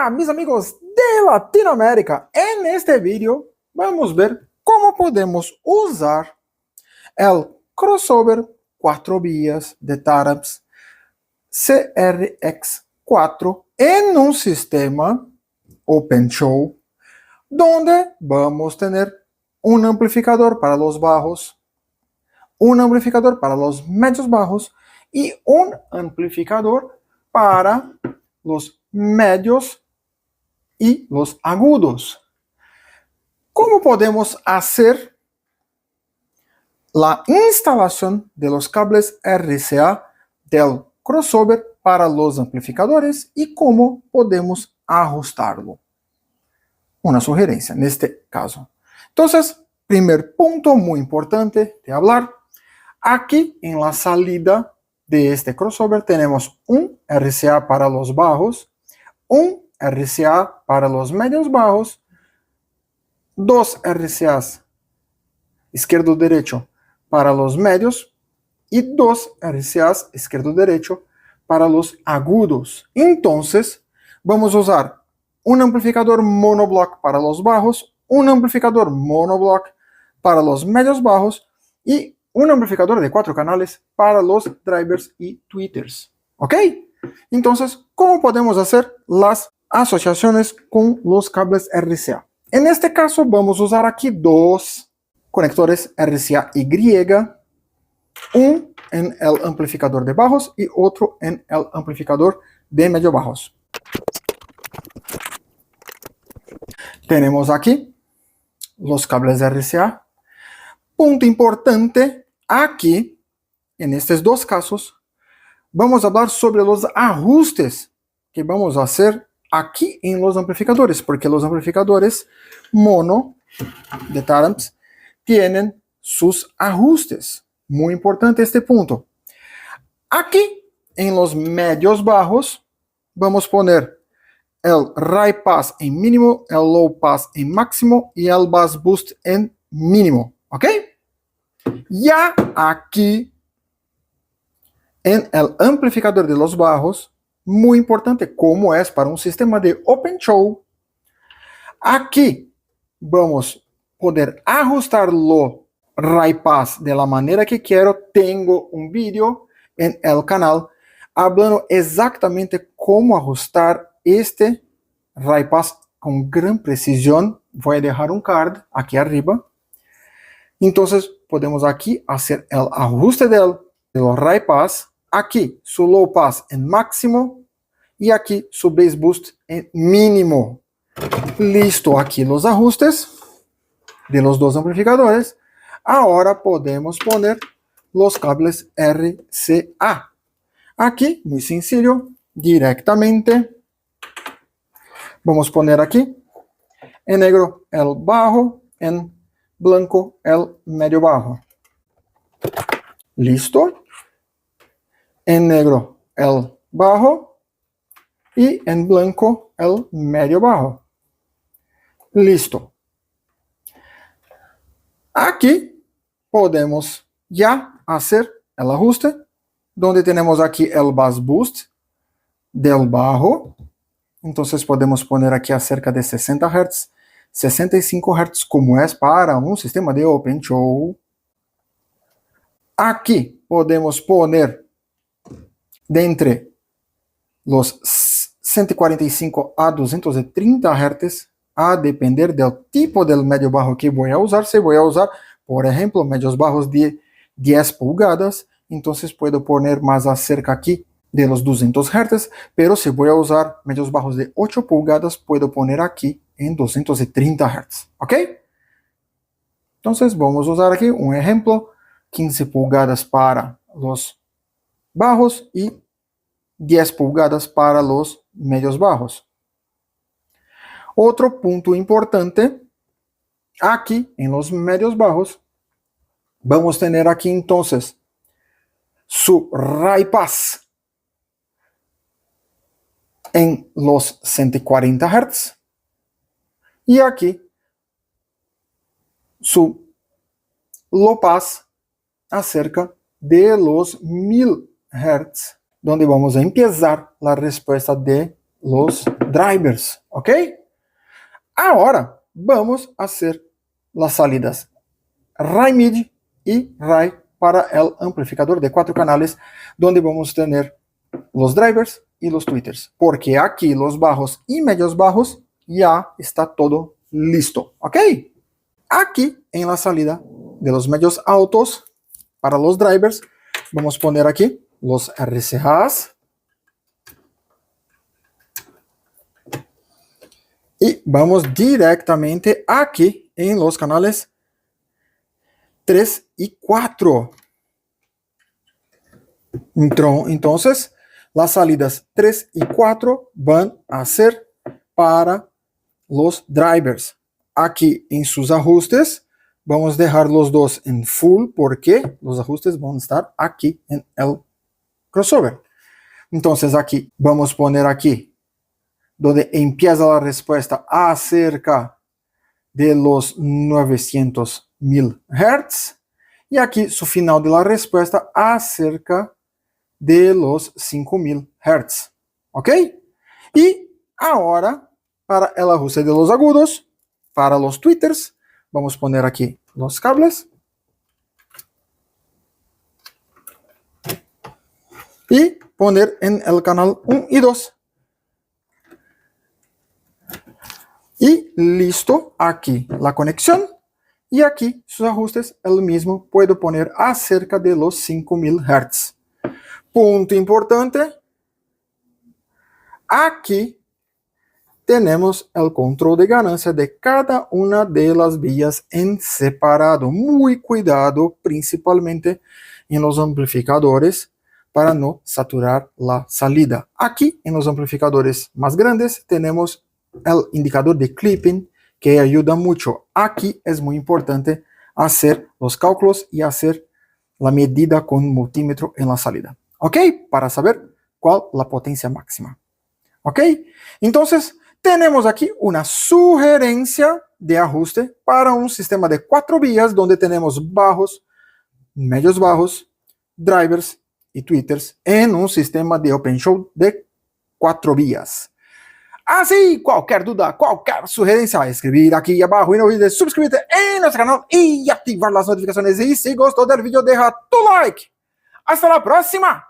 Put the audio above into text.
Hola, mis amigos de Latinoamérica. En este vídeo vamos a ver cómo podemos usar el crossover 4 vías de Taraps CRX4 en un sistema OpenShow donde vamos a tener un amplificador para los bajos, un amplificador para los medios bajos y un amplificador para los medios y los agudos. ¿Cómo podemos hacer la instalación de los cables RCA del crossover para los amplificadores y cómo podemos ajustarlo? Una sugerencia en este caso. Entonces, primer punto muy importante de hablar. Aquí en la salida de este crossover tenemos un RCA para los bajos, un RCA para los medios bajos, dos RCAs izquierdo-derecho para los medios y dos RCAs izquierdo-derecho para los agudos. Entonces, vamos a usar un amplificador monoblock para los bajos, un amplificador monoblock para los medios bajos y un amplificador de 4 canales para los drivers y tweeters. ¿Ok? Entonces, ¿cómo podemos hacer las asociaciones con los cables RCA? En este caso, vamos a usar aquí dos conectores RCA-Y, un en el amplificador de bajos y otro en el amplificador de medio bajos. Tenemos aquí los cables RCA. Punto importante, aquí, en estos dos casos, vamos a hablar sobre los ajustes que vamos a hacer aquí en los amplificadores, porque los amplificadores mono de Taraps tienen sus ajustes. Muy importante este punto. Aquí, en los medios bajos, vamos a poner el high pass en mínimo, el low pass en máximo y el bass boost en mínimo. ¿Ok? Ya aquí, en el amplificador de los bajos, muy importante como es para un sistema de OpenShow, aquí vamos a poder ajustarlo high pass de la manera que quiero. Tengo un vídeo en el canal hablando exactamente cómo ajustar este high pass con gran precisión. Voy a dejar un card aquí arriba. Entonces podemos aquí hacer el ajuste del high pass. Aquí su low pass en máximo y aquí su bass boost en mínimo. Listo, aquí los ajustes de los dos amplificadores. Ahora podemos poner los cables RCA. Aquí, muy sencillo, directamente vamos a poner aquí en negro el bajo, en blanco el medio bajo. Listo. En negro el bajo y en blanco el medio bajo. Listo. Aquí podemos ya hacer el ajuste, donde tenemos aquí el bass boost del bajo. Entonces podemos poner aquí a cerca de 60 Hz, 65 Hz, como es para un sistema de OpenShow. Aquí podemos poner de entre los 145 a 230 Hz, a depender del tipo del medio bajo que voy a usar. Si voy a usar, por ejemplo, medios bajos de 10 pulgadas, entonces puedo poner más acerca aquí de los 200 Hz, pero si voy a usar medios bajos de 8 pulgadas, puedo poner aquí en 230 Hz, ¿ok? Entonces vamos a usar aquí un ejemplo, 15 pulgadas para los bajos y 10 pulgadas para los medios bajos. Otro punto importante, aquí en los medios bajos, vamos a tener aquí entonces su high pass en los 140 Hz y aquí su low pass acerca de los 1000 Hz, donde vamos a empezar la respuesta de los drivers, ¿ok? Ahora vamos a hacer las salidas RAI MIDI y RAI para el amplificador de 4 canales, donde vamos a tener los drivers y los tweeters, porque aquí los bajos y medios bajos ya está todo listo, ¿ok? Aquí en la salida de los medios altos para los drivers, vamos a poner aquí los RCAs y vamos directamente aquí en los canales 3 y 4. Entonces, las salidas 3 y 4 van a ser para los drivers. Aquí en sus ajustes, vamos a dejar los dos en full porque los ajustes van a estar aquí en el crossover. Entonces, aquí vamos a poner aquí donde empieza la respuesta acerca de los 900.000 Hz y aquí su final de la respuesta acerca de los 5.000 Hz, ¿ok? Y ahora, para el ajuste de los agudos, para los tweeters, vamos a poner aquí los cables y poner en el canal 1 y 2. Y listo, aquí la conexión y aquí sus ajustes, el mismo puedo poner acerca de los 5.000 Hz. Punto importante, aquí tenemos el control de ganancia de cada una de las vías en separado. Muy cuidado, principalmente en los amplificadores, para no saturar la salida. Aquí, en los amplificadores más grandes, tenemos el indicador de clipping, que ayuda mucho. Aquí es muy importante hacer los cálculos y hacer la medida con multímetro en la salida. ¿Ok? Para saber cuál la potencia máxima. ¿Ok? Entonces, tenemos aquí una sugerencia de ajuste para un sistema de 4 vías donde tenemos bajos, medios bajos, drivers y tweeters en un sistema de OpenShow de 4 vías. Así, cualquier duda, cualquier sugerencia, escribir aquí abajo y no olvides suscribirte en nuestro canal y activar las notificaciones. Y si gustó del video, deja tu like. Hasta la próxima.